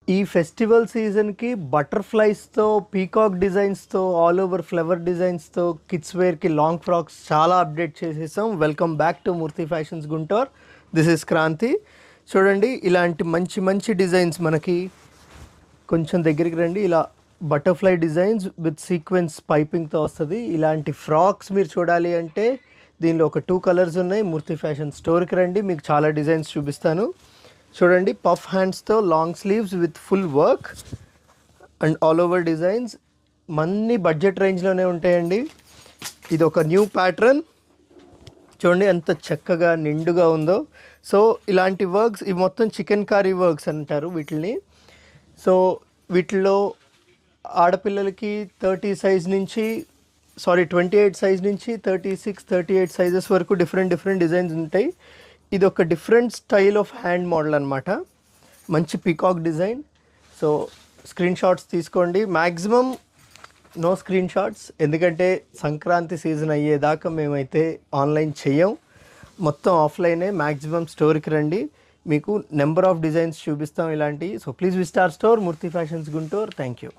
ఈ ఫెస్టివల్ సీజన్‌కి బటర్‌ఫ్లైస్‌తో, పీకాక్ డిజైన్స్‌తో, ఆల్ ఓవర్ ఫ్లవర్ డిజైన్స్‌తో కిడ్స్ వేర్‌కి లాంగ్ ఫ్రాక్స్ చాలా అప్డేట్ చేసేసాం. Welcome back to Murthy Fashions Guntur. This is Kranthi. చూడండి ఇలాంటి మంచి మంచి డిజైన్స్ మనకి కొంచెం దగ్గరికి రండి. ఇలా బటర్‌ఫ్లై డిజైన్స్ విత్ సీక్వెన్స్ పైపింగ్‌తో వస్తది. ఇలాంటి ఫ్రాక్స్ మీరు చూడాలి అంటే దీనిలో ఒక 2 కలర్స్ ఉన్నాయి. మూర్తి ఫ్యాషన్ స్టోర్‌కి రండి. మీకు చాలా డిజైన్స్ చూపిస్తాను. చూడండి పఫ్ హ్యాండ్స్తో long sleeves with full work and all over designs మన్ని బడ్జెట్ రేంజ్లోనే ఉంటాయండి. ఇది ఒక న్యూ ప్యాటర్న్. చూడండి ఎంత చక్కగా నిండుగా ఉందో. సో ఇలాంటి వర్క్స్ ఇవి మొత్తం చికెన్ కారీ వర్క్స్ అంటారు వీటిని. సో వీటిలో ఆడపిల్లలకి 30 సైజ్ నుంచి 28 సైజ్ నుంచి 36, 38 సైజెస్ వరకు డిఫరెంట్ డిజైన్స్ ఉంటాయి. ఇది ఒక different style of hand model అనమాట. మంచి peacock design. So screen shots తీసుకోండి. మ్యాక్సిమం నో స్క్రీన్ షాట్స్, ఎందుకంటే సంక్రాంతి సీజన్ అయ్యేదాకా మేమైతే ఆన్లైన్ చెయ్యం, మొత్తం ఆఫ్లైనే. మ్యాక్సిమం స్టోర్కి రండి, మీకు నెంబర్ ఆఫ్ డిజైన్స్ చూపిస్తాం ఇలాంటివి. So please visit our store Murthy Fashions Guntur. Thank you.